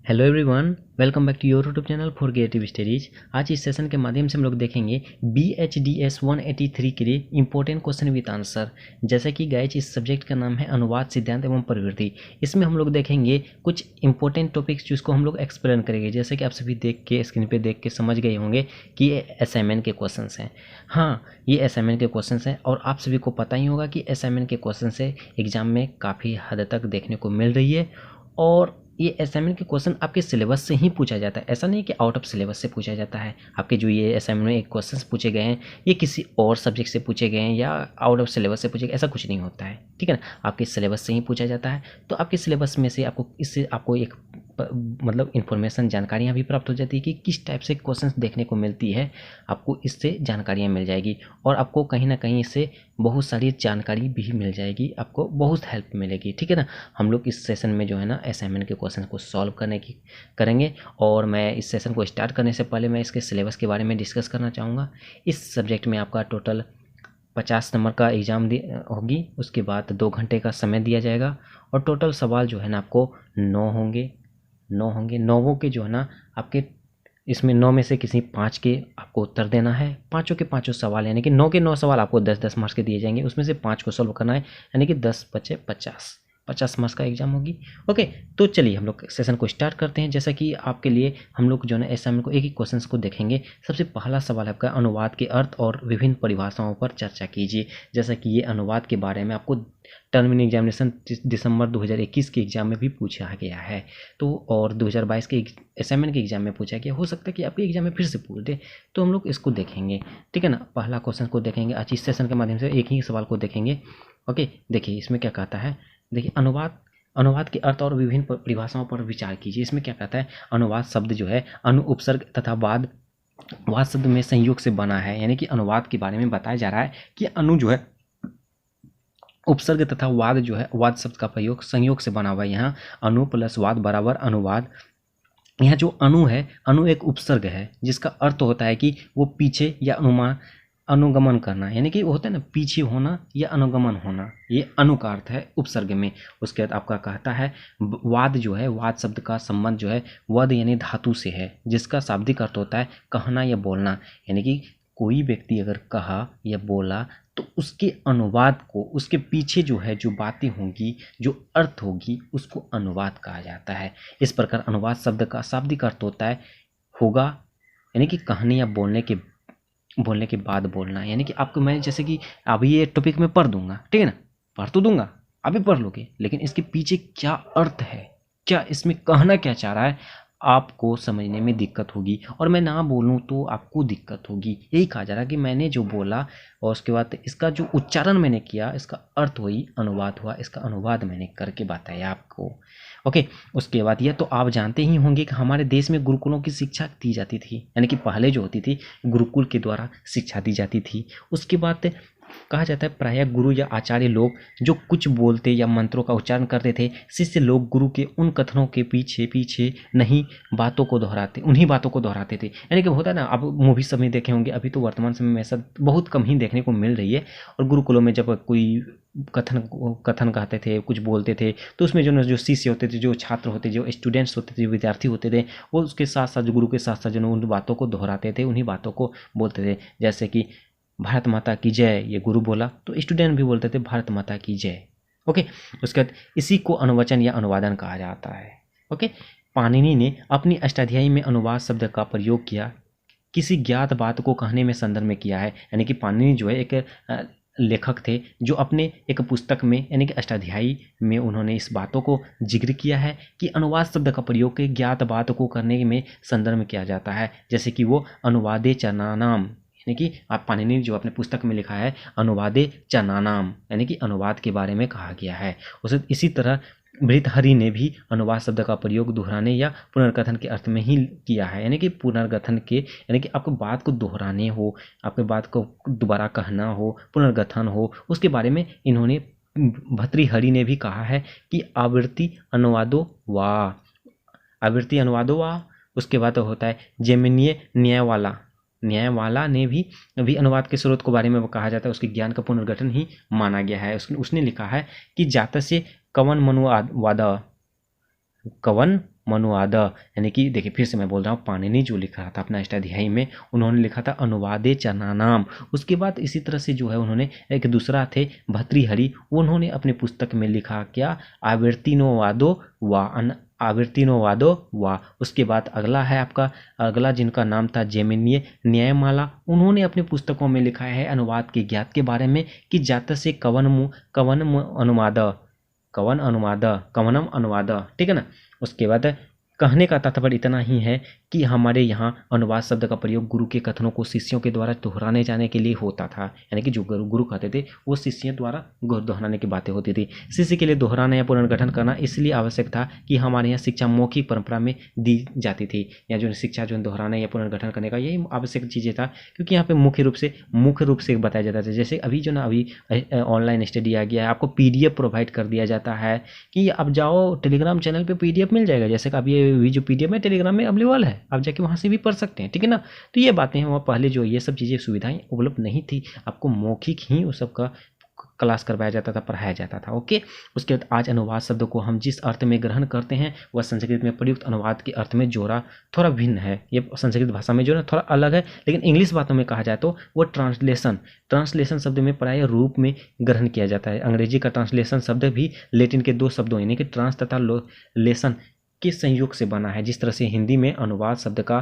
Hello everyone, welcome back to your YouTube channel for creative studies. आज इस session के माध्यम से हम लोग देखेंगे BHDS 183 के लिए इंपॉर्टेंट क्वेश्चन विद आंसर। जैसा कि गाइज इस सब्जेक्ट का नाम है अनुवाद, सिद्धांत एवं प्रवृत्ति। इसमें हम लोग देखेंगे कुछ इंपॉर्टेंट टॉपिक्स जिसको हम लोग एक्सप्लेन करेंगे। जैसे कि आप सभी देख के स्क्रीन पे देख के समझ गए होंगे कि ये असाइनमेंट के क्वेश्चन हैं। हाँ, ये असाइनमेंट के क्वेश्चन हैं और आप सभी को पता ही होगा कि असाइनमेंट के क्वेश्चन से एग्जाम में काफ़ी हद तक देखने को मिल रही है। और ये असाइनमेंट के क्वेश्चन आपके सिलेबस से ही पूछा जाता है, ऐसा नहीं कि आउट ऑफ सिलेबस से पूछा जाता है। आपके जो ये असाइनमेंट में क्वेश्चंस पूछे गए हैं ये किसी और सब्जेक्ट से पूछे गए हैं या आउट ऑफ सिलेबस से पूछे गए, ऐसा कुछ नहीं होता है, ठीक है ना। आपके सिलेबस से ही पूछा जाता है। तो आपके सिलेबस में से इससे आपको एक मतलब इन्फॉर्मेशन, जानकारियाँ भी प्राप्त हो जाती है कि किस टाइप से क्वेश्चंस देखने को मिलती है। आपको इससे जानकारियाँ मिल जाएगी और आपको कहीं ना कहीं इससे बहुत सारी जानकारी भी मिल जाएगी, आपको बहुत हेल्प मिलेगी, ठीक है ना। हम लोग इस सेशन में जो है ना असाइनमेंट के क्वेश्चन को सॉल्व करने की करेंगे। और मैं इस सेशन को स्टार्ट करने से पहले मैं इसके सिलेबस के बारे में डिस्कस करना चाहूँगा। इस सब्जेक्ट में आपका टोटल 50 नंबर का एग्ज़ाम होगी। उसके बाद 2 घंटे का समय दिया जाएगा और टोटल सवाल जो है ना आपको 9 होंगे। 9 के जो है ना आपके इसमें 9 में से किसी 5 के आपको उत्तर देना है। पाँचों के पाँचों सवाल यानी कि 9 के 9 सवाल आपको 10-10 मार्क्स के दिए जाएंगे। उसमें से 5 को सॉल्व करना है यानी कि 10 बचे 50 मार्क्स का एग्जाम होगी। ओके, तो चलिए हम लोग सेशन को स्टार्ट करते हैं। जैसा कि आपके लिए हम लोग जो है असाइनमेंट को एक ही क्वेश्चन को देखेंगे। सबसे पहला सवाल आपका अनुवाद के अर्थ और विभिन्न परिभाषाओं पर चर्चा कीजिए। जैसा कि ये अनुवाद के बारे में आपको टर्म एग्जामिनेशन दिसंबर 2021 के एग्जाम में भी पूछा गया है, तो और 2022 के असाइनमेंट के एग्जाम में पूछा गया। हो सकता है कि आपके एग्जाम में फिर से पूछ दे, तो हम लोग इसको देखेंगे, ठीक है ना। पहला क्वेश्चन को देखेंगे आज इस सेशन के माध्यम से, एक ही सवाल को देखेंगे। ओके, देखिए इसमें क्या कहता है। देखिए अनुवाद के अर्थ और विभिन्न परिभाषाओं पर विचार कीजिए। इसमें क्या कहता है, अनुवाद शब्द जो है अनु, उपसर्ग तथा वाद शब्द में संयोग से बना है। यानी कि अनुवाद के बारे में बताया जा रहा है कि अनु जो है उपसर्ग तथा वाद जो है, वाद शब्द का प्रयोग संयोग से बना हुआ है। यहाँ अनु प्लस वाद बराबर अनुवाद। यहाँ जो अनु है, अनु एक उपसर्ग है जिसका अर्थ होता है कि वो पीछे या अनुगमन करना, यानी कि वो होता है ना पीछे होना या अनुगमन होना, ये अनु का अर्थ है उपसर्ग में। उसके बाद आपका कहता है वाद जो है, वाद शब्द का संबंध जो है वद यानी धातु से है, जिसका शाब्दिक अर्थ होता है कहना या बोलना। यानी कि कोई व्यक्ति अगर कहा या बोला तो उसके अनुवाद को, उसके पीछे जो है जो बातें होंगी, जो अर्थ होगी, उसको अनुवाद कहा जाता है। इस प्रकार अनुवाद शब्द का शाब्दिक अर्थ होता है होगा, यानी कि कहने या बोलने के बाद बोलना। यानी कि आपको मैं जैसे कि अभी ये टॉपिक में पढ़ दूंगा, ठीक है ना, पढ़ तो दूंगा, अभी पढ़ लोगे, लेकिन इसके पीछे क्या अर्थ है, क्या इसमें कहना क्या चाह रहा है, आपको समझने में दिक्कत होगी। और मैं ना बोलूं तो आपको दिक्कत होगी। यही कहा जा रहा है कि मैंने जो बोला और उसके बाद इसका जो उच्चारण मैंने किया, इसका अर्थ वही अनुवाद हुआ, इसका अनुवाद मैंने करके बताया आपको। ओके, उसके बाद यह तो आप जानते ही होंगे कि हमारे देश में गुरुकुलों की शिक्षा दी जाती थी, यानी कि पहले जो होती थी गुरुकुल के द्वारा शिक्षा दी जाती थी। उसके बाद कहा जाता है प्रायः गुरु या आचार्य लोग जो कुछ बोलते या मंत्रों का उच्चारण करते थे, शिष्य लोग गुरु के उन कथनों के पीछे नहीं बातों को दोहराते, उन्हीं बातों को दोहराते थे। यानी कि होता है ना, आप मूवी सब में देखे होंगे, अभी तो वर्तमान समय में ऐसा बहुत कम ही देखने को मिल रही है। और गुरुकुलों में जब कोई कथन कहते थे, कुछ बोलते थे, तो उसमें जो शिष्य होते थे, जो छात्र होते, जो स्टूडेंट्स होते थे, जो विद्यार्थी होते थे, वो उसके साथ साथ जो गुरु के साथ साथ जो उन बातों को दोहराते थे, उन्हीं बातों को बोलते थे। जैसे कि भारत माता की जय, ये गुरु बोला तो स्टूडेंट भी बोलते थे भारत माता की जय। ओके, उसके बाद इसी को अनुवचन या अनुवादन कहा जाता है। ओके, पाणिनि ने अपनी अष्टाध्यायी में अनुवाद शब्द का प्रयोग किया, किसी ज्ञात बात को कहने में संदर्भ में किया है। यानी कि पाणिनि जो है एक लेखक थे जो अपने एक पुस्तक में यानी कि अष्टाध्यायी में उन्होंने इस बातों को जिक्र किया है कि अनुवाद शब्द का प्रयोग के ज्ञात बात को करने में संदर्भ में किया जाता है। जैसे कि वो अनुवादे चनानाम, यानी कि आप पाणिनि जो अपने पुस्तक में लिखा है अनुवादे चनानाम, यानी कि अनुवाद के बारे में कहा गया है। उसे इसी तरह भृतहरि ने भी अनुवाद शब्द का प्रयोग दोहराने या पुनर्कथन के अर्थ में ही किया है। यानी कि पुनर्गठन के, यानी कि आपको बात को दोहराने हो, आपके बात को दोबारा कहना हो, पुनर्गठन हो, उसके बारे में इन्होंने भर्तृहरि ने भी कहा है कि आवृत्ति अनुवादो वा। उसके बाद होता है जैमिनीय न्यायवाला ने भी अनुवाद के स्रोत के बारे में कहा जाता है, उसके ज्ञान का पुनर्गठन ही माना गया है। उसने लिखा है कि जातस्य कवन मनुवाद कवन मनुवाद, यानी कि देखिए फिर से मैं बोल रहा हूँ, पाणिनि जो लिख रहा था अपना अष्टाध्यायी में, उन्होंने लिखा था अनुवादे चरणानाम। उसके बाद इसी तरह से जो है उन्होंने एक दूसरा थे भर्तृहरि, उन्होंने अपनी पुस्तक में लिखा क्या, आवर्तिनोवादो वा आवर्तिनोवादो वा। उसके बाद अगला है आपका, अगला जिनका नाम था जेमिनीय न्यायमाला, उन्होंने अपनी पुस्तकों में लिखा है अनुवाद के ज्ञात के बारे में कि जात से कवनम अनुवाद, ठीक है ना। उसके बाद कहने का तात्पर्य इतना ही है कि हमारे यहाँ अनुवाद शब्द का प्रयोग गुरु के कथनों को शिष्यों के द्वारा दोहराने जाने के लिए होता था, यानी कि जो गुरु कहते थे वो शिष्यों द्वारा दोहराने की बातें होती थी। शिष्य के लिए दोहराना या पुनर्गठन करना इसलिए आवश्यक था कि हमारे यहाँ शिक्षा मौखिक परंपरा में दी जाती थी, या जो शिक्षा जो दोहराने या पुनर्गठन करने का यही आवश्यक चीज़ें था, क्योंकि यहाँ पे मुख्य रूप से बताया जाता था। जैसे अभी जो ना अभी ऑनलाइन स्टडी आ गया है, आपको PDF प्रोवाइड कर दिया जाता है कि अब जाओ टेलीग्राम चैनल पे PDF मिल जाएगा, जैसे कि अभी जो PDF में टेलीग्राम में अवेलेबल है, आप जाके वहाँ से भी पढ़ सकते हैं, ठीक है ना। तो ये बातें हैं, वहाँ पहले जो ये सब चीज़ें सुविधाएं उपलब्ध नहीं थी, आपको मौखिक ही उस सब का क्लास करवाया जाता था, पढ़ाया जाता था। ओके, उसके बाद आज अनुवाद शब्द को हम जिस अर्थ में ग्रहण करते हैं वह संस्कृत में प्रयुक्त अनुवाद के अर्थ में जोड़ा थोड़ा भिन्न है। ये संस्कृत भाषा में जो है थोड़ा अलग है, लेकिन इंग्लिश बातों में कहा जाए तो वो ट्रांसलेशन शब्द में प्राय रूप में ग्रहण किया जाता है। अंग्रेजी का ट्रांसलेशन शब्द भी लेटिन के 2 शब्दों यानी कि ट्रांस तथा लेसन के संयोग से बना है। जिस तरह से हिंदी में अनुवाद शब्द का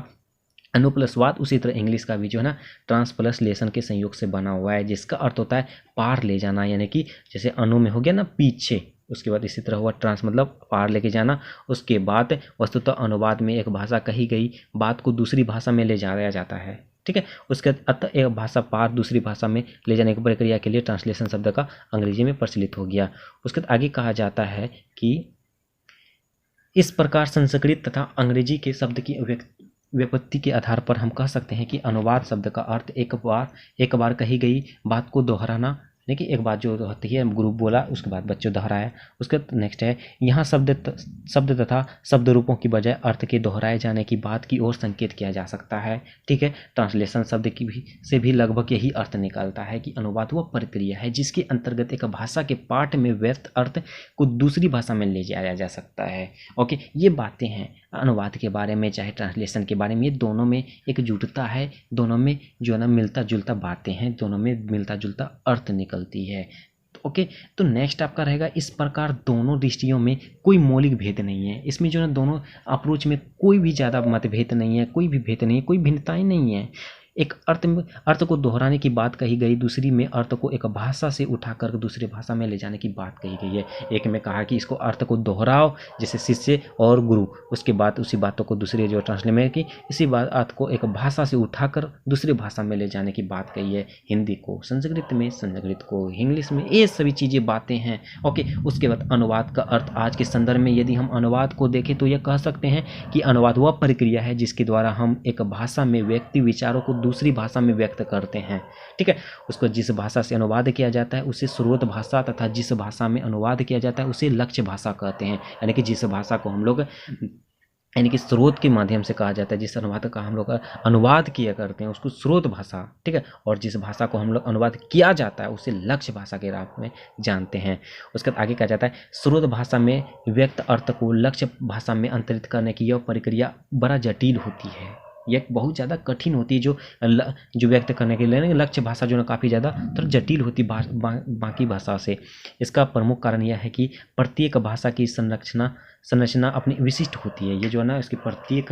अनु प्लस वाद, उसी तरह इंग्लिश का भी जो है ना ट्रांस प्लस लेसन के संयोग से बना हुआ है, जिसका अर्थ होता है पार ले जाना, यानी कि जैसे अनु में हो गया ना पीछे, उसके बाद इसी तरह हुआ ट्रांस मतलब पार लेके जाना। उसके बाद वस्तुतः अनुवाद में एक भाषा कही गई बात को दूसरी भाषा में ले जाया जाता है, ठीक है। उसके बाद एक भाषा पार दूसरी भाषा में ले जाने की प्रक्रिया के लिए ट्रांसलेशन शब्द का अंग्रेजी में प्रचलित हो गया। उसके बाद आगे कहा जाता है कि इस प्रकार संस्कृत तथा अंग्रेजी के शब्द की व्युत्पत्ति के आधार पर हम कह सकते हैं कि अनुवाद शब्द का अर्थ एक बार कही गई बात को दोहराना, देखिए एक बात जो होती है गुरु बोला उसके बाद बच्चों दोहराया। उसके नेक्स्ट है यहाँ शब्द तथा शब्द रूपों की बजाय अर्थ के दोहराए जाने की बात की ओर संकेत किया जा सकता है, ठीक है। ट्रांसलेशन शब्द से भी लगभग यही अर्थ निकलता है कि अनुवाद वह प्रक्रिया है जिसके अंतर्गत एक भाषा के पाठ में व्यक्त अर्थ को दूसरी भाषा में ले जाया जा सकता है। ओके, ये बातें हैं अनुवाद के बारे में, चाहे ट्रांसलेशन के बारे में, ये दोनों में एक जुटता है, दोनों में जो है ना मिलता जुलता बातें हैं, दोनों में मिलता जुलता अर्थ निकलती है। ओके, तो नेक्स्ट आपका रहेगा इस प्रकार दोनों दृष्टियों में कोई मौलिक भेद नहीं है। इसमें जो है दोनों अप्रोच में कोई भी ज़्यादा मतभेद नहीं है, कोई भी भेद नहीं है, कोई भिन्नताएं नहीं है। एक अर्थ को दोहराने की बात कही गई, दूसरी में अर्थ को एक भाषा से उठाकर दूसरी भाषा में ले जाने की बात कही गई है। एक में कहा कि इसको अर्थ को दोहराओ जैसे शिष्य और गुरु, उसके बाद उसी बातों को दूसरी जो ट्रांसलेट में कि इसी बात अर्थ को एक भाषा से उठाकर दूसरी भाषा में ले जाने की बात कही है। हिंदी को संस्कृत में, संस्कृत को इंग्लिश में, ये सभी चीज़ें बातें हैं। ओके, उसके बाद अनुवाद का अर्थ आज के संदर्भ में यदि हम अनुवाद को देखें तो यह कह सकते हैं कि अनुवाद वह प्रक्रिया है जिसके द्वारा हम एक भाषा में व्यक्ति विचारों को दूसरी भाषा में व्यक्त करते हैं, ठीक है। उसको जिस भाषा से अनुवाद किया जाता है उसे स्रोत भाषा तथा जिस भाषा में अनुवाद किया जाता है उसे लक्ष्य भाषा कहते हैं। यानी कि जिस भाषा को हम लोग यानी कि स्रोत के माध्यम से कहा जाता है, जिस अनुवाद का हम लोग अनुवाद किया करते हैं उसको स्रोत भाषा, ठीक है। और जिस भाषा को हम लोग अनुवाद किया जाता है उसे लक्ष्य भाषा के रूप में जानते हैं। उसके बाद आगे कहा जाता है स्रोत भाषा में व्यक्त अर्थ को लक्ष्य भाषा में अंतरित करने की यह प्रक्रिया बड़ा जटिल होती है, यह बहुत ज़्यादा कठिन होती है। जो व्यक्त करने के लिए लक्ष्य भाषा जो है काफ़ी ज़्यादा थोड़ा जटिल होती बाकी भाषा से। इसका प्रमुख कारण यह है कि प्रत्येक भाषा की संरचना अपनी विशिष्ट होती है। ये जो है ना इसकी प्रत्येक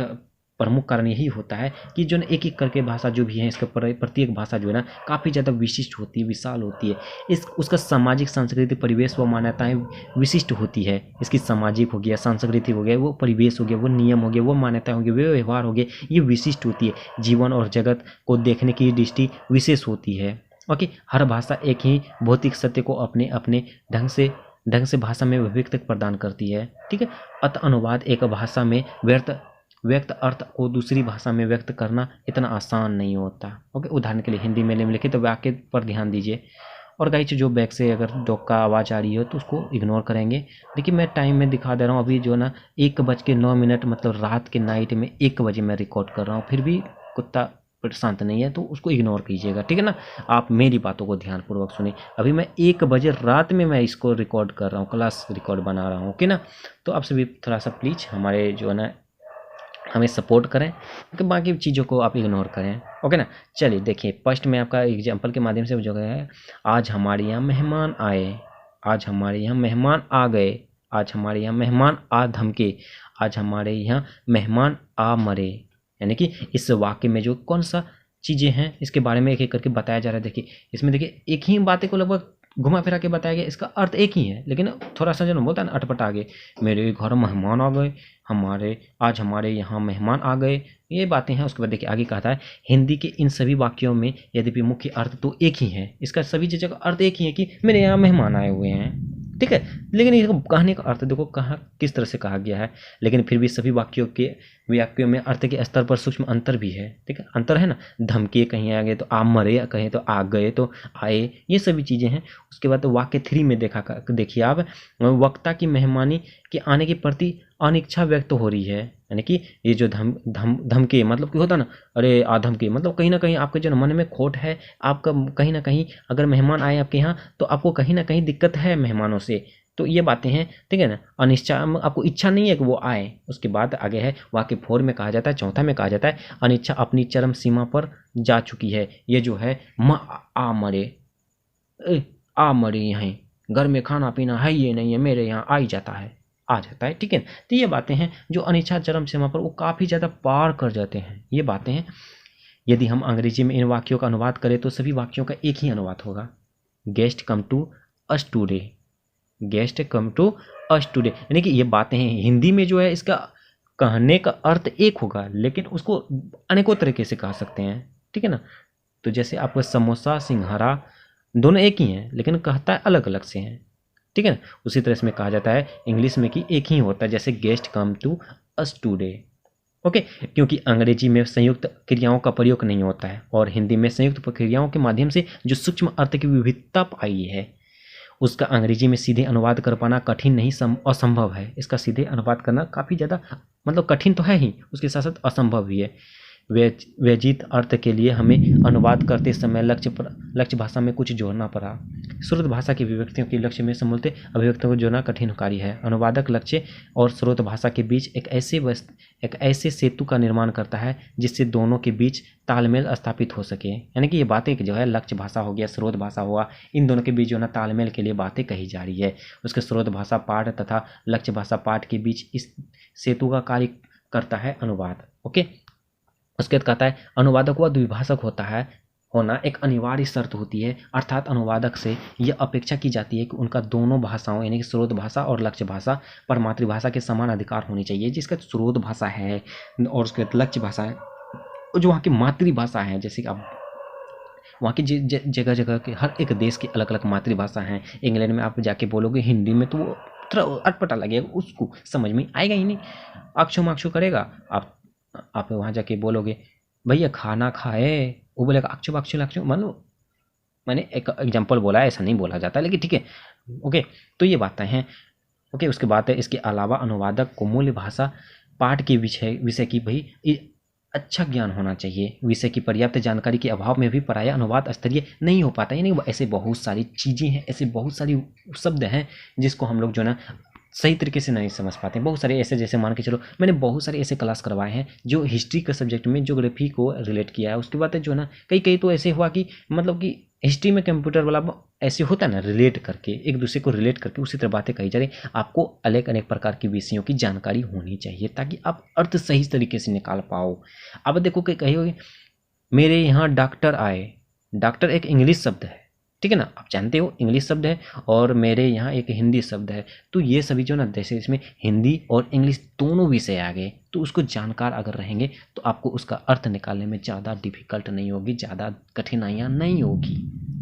प्रमुख कारण यही होता है कि जो ना एक करके भाषा जो भी है इसका प्रत्येक भाषा जो है ना काफ़ी ज़्यादा विशिष्ट होती है, विशाल होती है। उसका सामाजिक सांस्कृतिक परिवेश व मान्यताएं विशिष्ट होती है। इसकी सामाजिक हो गया, सांस्कृतिक हो गया, वो परिवेश हो गया, वो नियम हो गया, वो मान्यताएं हो गई, वो व्यवहार हो गए, ये विशिष्ट होती है। जीवन और जगत को देखने की दृष्टि विशेष होती है। ओके, हर भाषा एक ही भौतिक सत्य को अपने अपने ढंग से भाषा में व्यक्त प्रदान करती है, ठीक है। अतः अनुवाद एक भाषा में व्यक्त अर्थ को दूसरी भाषा में व्यक्त करना इतना आसान नहीं होता। ओके, उदाहरण के लिए हिंदी में निम्नलिखित वाक्य पर ध्यान दीजिए। और गाइस जो बैक से अगर डॉग का आवाज़ आ रही हो तो उसको इग्नोर करेंगे। देखिए मैं टाइम में दिखा दे रहा हूँ, अभी जो है ना 1:09 मतलब रात के नाइट में 1 बजे मैं रिकॉर्ड कर रहा हूँ, फिर भी कुत्ता शांत नहीं है तो उसको इग्नोर कीजिएगा, ठीक है ना। आप मेरी बातों को ध्यानपूर्वक सुने। अभी मैं 1 बजे रात में मैं इसको रिकॉर्ड कर रहा हूँ, क्लास रिकॉर्ड बना रहा हूँ, ओके ना। तो आप सभी थोड़ा सा प्लीज़ हमारे जो है ना हमें सपोर्ट करें, क्योंकि बाकी चीज़ों को आप इग्नोर करें, ओके ना। चलिए देखिए, फर्स्ट में आपका एग्जाम्पल के माध्यम से जो है, आज हमारे यहाँ मेहमान आए, आज हमारे यहाँ मेहमान आ गए, आज हमारे यहाँ मेहमान आ धमके, आज हमारे यहाँ मेहमान आ मरे। यानी कि इस वाक्य में जो कौन सा चीज़ें हैं इसके बारे में एक एक करके बताया जा रहा है। देखिए इसमें देखिए एक ही बातें को लगभग घुमा फिरा के बताया गया, इसका अर्थ एक ही है, लेकिन थोड़ा सा जो बोलता है ना अटपटा गए, मेरे घर मेहमान आ गए, आज हमारे यहाँ मेहमान आ गए, ये बातें हैं। उसके बाद देखिए आगे कहता है, हिंदी के इन सभी वाक्यों में यद्यपि मुख्य अर्थ तो एक ही है, इसका सभी चीज़ों का अर्थ एक ही है कि मेरे यहाँ मेहमान आए हुए हैं, ठीक है। लेकिन ये कहने का अर्थ देखो कहाँ किस तरह से कहा गया है, लेकिन फिर भी सभी वाक्यों में अर्थ के स्तर पर सूक्ष्म अंतर भी है, ठीक है। अंतर है ना, धमकी कहीं आ गए तो आ मरे, कहीं तो आ गए तो आए, ये सभी चीज़ें हैं। उसके बाद तो वाक्य 3 में देखिए आप, वक्ता की मेहमानी के आने के प्रति अनिच्छा व्यक्त हो रही है। यानी कि ये जो धमके मतलब कि होता ना, अरे आ धमके मतलब कहीं ना कहीं आपके जो मन में खोट है, आपका कहीं ना कहीं अगर मेहमान आए आपके यहाँ तो आपको कहीं ना कहीं दिक्कत है मेहमानों से, तो ये बातें हैं, ठीक है ना। अनिच्छा आपको इच्छा नहीं है कि वो आए। उसके बाद आगे है वाक्य 4 में कहा जाता है, चौथा में कहा जाता है, अनिच्छा अपनी चरम सीमा पर जा चुकी है। ये जो है आ मरे यहाँ घर में खाना पीना है ये नहीं है, मेरे यहाँ आ जाता है, ठीक है। तो ये बातें हैं जो अनिच्छा चरम सीमा पर वो काफ़ी ज़्यादा पार कर जाते हैं, ये बातें हैं। यदि हम अंग्रेजी में इन वाक्यों का अनुवाद करें तो सभी वाक्यों का एक ही अनुवाद होगा, guest come to us today, guest come to us today. यानी कि ये बातें हैं, हिंदी में जो है इसका कहने का अर्थ एक होगा, लेकिन उसको अनेकों तरीके से कह सकते हैं, ठीक है ना। तो जैसे आपका समोसा सिंघाड़ा दोनों एक ही हैं, लेकिन कहता है अलग अलग से हैं, ठीक है ना। उसी तरह इसमें कहा जाता है इंग्लिश में कि एक ही होता है, जैसे guest come to us today, okay. क्योंकि अंग्रेजी में संयुक्त क्रियाओं का प्रयोग नहीं होता है और हिंदी में संयुक्त क्रियाओं के माध्यम से जो सूक्ष्म अर्थ की विविधता पाई है उसका अंग्रेजी में सीधे अनुवाद कर पाना कठिन नहीं असंभव है। इसका सीधे अनुवाद करना काफ़ी ज़्यादा मतलब कठिन तो है ही, उसके साथ साथ असंभव भी है। व्यजित अर्थ के लिए हमें अनुवाद करते समय लक्ष्य भाषा में कुछ जोड़ना पड़ा। स्रोत भाषा की अभिव्यक्तियों के लक्ष्य में समूलते अभिव्यक्तियों को जोड़ना कठिन कार्य है। अनुवादक लक्ष्य और स्रोत भाषा के बीच एक ऐसे सेतु का निर्माण करता है जिससे दोनों के बीच तालमेल स्थापित हो सके। यानी कि ये बातें जो है लक्ष्य भाषा हो गया, स्रोत भाषा हुआ, इन दोनों के बीच जो है ना तालमेल के लिए बातें कही जा रही है। उसके स्रोत भाषा पाठ तथा लक्ष्य भाषा पाठ के बीच इस सेतु का कार्य करता है अनुवाद, ओके। उसके बाद कहता है अनुवादक व द्विभाषक होना एक अनिवार्य शर्त होती है, अर्थात अनुवादक से यह अपेक्षा की जाती है कि उनका दोनों भाषाओं यानी कि स्रोत भाषा और लक्ष्य भाषा पर मातृभाषा के समान अधिकार होनी चाहिए। जिसका स्रोत भाषा है और उसके बाद लक्ष्य भाषा है, जो वहाँ की मातृभाषा है, जैसे कि आप वहाँ की जगह जगह के हर एक देश की अलग अलग मातृभाषा हैं। इंग्लैंड में आप जाके बोलोगे हिंदी में तो वो थोड़ा अटपटा लगेगा, उसको समझ में आएगा ही नहीं, अक्षो माक्षो करेगा। आप वहाँ जाके बोलोगे भैया खाना खाए, वो बोलेगा अक्षो अक्षो अक्षो, मैंने एक एग्जांपल बोला है, ऐसा नहीं बोला जाता, लेकिन ठीक है, ओके। तो ये बातें हैं, ओके। उसके बाद है इसके अलावा अनुवादक को मूल्य भाषा पाठ के विषय की भाई अच्छा ज्ञान होना चाहिए। विषय की पर्याप्त जानकारी के अभाव में भी प्रायः अनुवाद स्तरीय नहीं हो पाता। यानी ऐसे बहुत सारी चीज़ें हैं, ऐसे बहुत सारी शब्द हैं जिसको हम लोग जो ना सही तरीके से नहीं समझ पाते। बहुत सारे ऐसे, जैसे मान के चलो मैंने बहुत सारे ऐसे क्लास करवाए हैं जो हिस्ट्री के सब्जेक्ट में ज्योग्राफी को रिलेट किया है। उसके बाद जो ना कई तो ऐसे हुआ कि मतलब कि हिस्ट्री में कंप्यूटर वाला ऐसे होता है ना, रिलेट करके एक दूसरे को रिलेट करके उसी तरह बातें कही जा रही। आपको अनेक प्रकार की विषयों की जानकारी होनी चाहिए ताकि आप अर्थ सही तरीके से निकाल पाओ। अब देखो कि कही मेरे यहाँ डॉक्टर आए, डॉक्टर एक इंग्लिश शब्द है, ठीक है ना, आप जानते हो इंग्लिश शब्द है, और मेरे यहाँ एक हिंदी शब्द है। तो ये सभी जो ना जैसे इसमें हिंदी और इंग्लिश दोनों विषय आ गए, तो उसको जानकार अगर रहेंगे तो आपको उसका अर्थ निकालने में ज़्यादा डिफिकल्ट नहीं होगी, ज़्यादा कठिनाइयाँ नहीं होगी,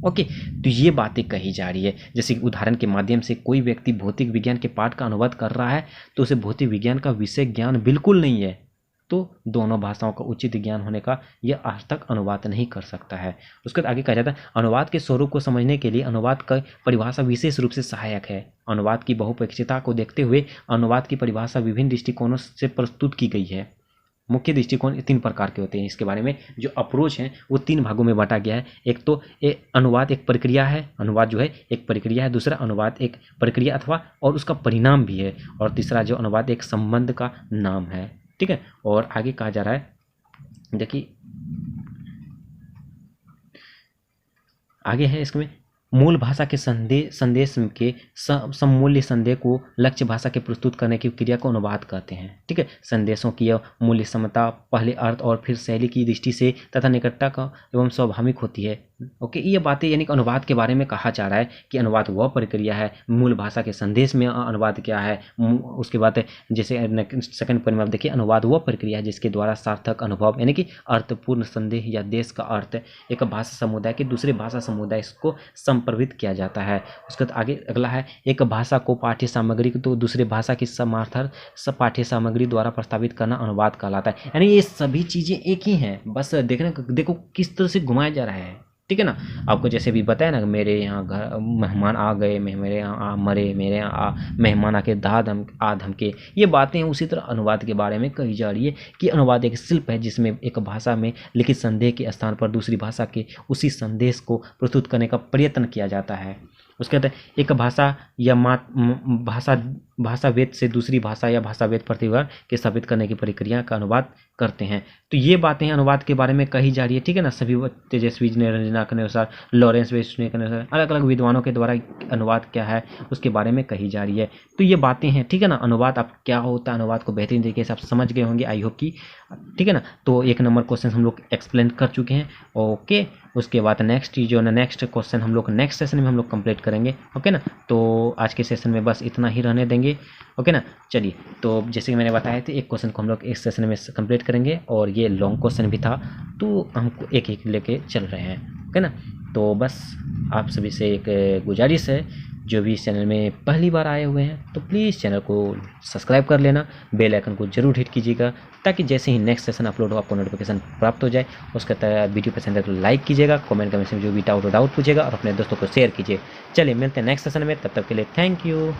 ओके। तो ये बातें कही जा रही है। जैसे उदाहरण के माध्यम से कोई व्यक्ति भौतिक विज्ञान के पाठ का अनुवाद कर रहा है तो उसे भौतिक विज्ञान का विषय ज्ञान बिल्कुल नहीं है, तो दोनों भाषाओं का उचित ज्ञान होने का यह आज तक अनुवाद नहीं कर सकता है। उसके बाद आगे कहा जाता है अनुवाद के स्वरूप को समझने के लिए अनुवाद का परिभाषा विशेष रूप से सहायक है। अनुवाद की बहुपेक्षिता को देखते हुए अनुवाद की परिभाषा विभिन्न दृष्टिकोणों से प्रस्तुत की गई है। मुख्य दृष्टिकोण 3 प्रकार के होते हैं। इसके बारे में जो अप्रोच है वो 3 भागों में बांटा गया है। एक तो अनुवाद एक प्रक्रिया है, अनुवाद जो है एक प्रक्रिया है। दूसरा, अनुवाद एक प्रक्रिया अथवा और उसका परिणाम भी है। और तीसरा, जो अनुवाद एक संबंध का नाम है। ठीक है, और आगे कहा जा रहा है, देखिए आगे है इसमें, मूल भाषा के संदेश के सममूल्य संदेश को लक्ष्य भाषा के प्रस्तुत करने की क्रिया को अनुवाद कहते हैं। ठीक है, संदेशों की यह मूल्य समता पहले अर्थ और फिर शैली की दृष्टि से तथा निकटता का एवं स्वाभाविक होती है। ओके, ये बातें यानी कि अनुवाद के बारे में कहा जा रहा है कि अनुवाद वह प्रक्रिया है, मूल भाषा के संदेश में अनुवाद क्या है। उसके बाद जैसे सेकंड पॉइंट में आप देखिए, अनुवाद वह प्रक्रिया है जिसके द्वारा सार्थक अनुभव यानी कि अर्थपूर्ण संदेश या देश का अर्थ एक भाषा समुदाय के दूसरे भाषा समुदाय को संप्रवित किया जाता है। उसके बाद आगे अगला है, एक भाषा को पाठ्य सामग्री तो दूसरे भाषा की समार्थक पाठ्य सामग्री द्वारा प्रस्तावित करना अनुवाद कहलाता है। यानी ये सभी चीज़ें एक ही हैं, बस देखो किस तरह से घुमाया जा रहा है। ठीक है ना, आपको जैसे भी बताया ना, मेरे यहाँ घर मेहमान आ गए, मेरे यहाँ मरे, मेरे यहाँ मेहमान आके धमके, ये बातें हैं। उसी तरह अनुवाद के बारे में कही जा रही है कि अनुवाद एक शिल्प है जिसमें एक भाषा में लिखित संदेश के स्थान पर दूसरी भाषा के उसी संदेश को प्रस्तुत करने का प्रयत्न किया जाता है। उसके बाद एक भाषा या भाषावेद से दूसरी भाषा या भाषावेद प्रतिभा के स्थापित करने की प्रक्रिया का अनुवाद करते हैं। तो ये बातें अनुवाद के बारे में कही जा रही है। ठीक है ना, सभी तेजस्वी निरंजना के अनुसार, लॉरेंस वेस्टने के अनुसार, अलग अलग विद्वानों के द्वारा अनुवाद क्या है उसके बारे में कही जा रही है। तो ये बातें हैं। ठीक है ना, अनुवाद आप क्या होता है, अनुवाद को बेहतरीन तरीके से आप समझ गए होंगे, आई होप की। ठीक है ना, तो 1 नंबर क्वेश्चन हम लोग एक्सप्लेन कर चुके हैं। ओके, उसके बाद नेक्स्ट क्वेश्चन हम लोग नेक्स्ट सेशन में हम लोग कंप्लीट करेंगे। ओके ना, तो आज के सेशन में बस इतना ही रहने देंगे। ओके ना, चलिए, तो जैसे कि मैंने बताया था, एक क्वेश्चन को हम लोग एक सेशन में कंप्लीट करेंगे और ये लॉन्ग क्वेश्चन भी था, तो हमको एक एक लेके चल रहे हैं। ओके ना, तो बस आप सभी से एक गुजारिश है, जो भी इस चैनल में पहली बार आए हुए हैं तो प्लीज़ चैनल को सब्सक्राइब कर लेना, बेल आइकन को जरूर हिट कीजिएगा ताकि जैसे ही नेक्स्ट सेशन अपलोड हो आपको नोटिफिकेशन प्राप्त हो जाए। उसके तहत वीडियो पसंद है तो लाइक कीजिएगा, कमेंट में जो भी डाउट पूछिएगा और अपने दोस्तों को शेयर कीजिए। चलिए मिलते हैं नेक्स्ट सेशन में, तब तक के लिए थैंक यू।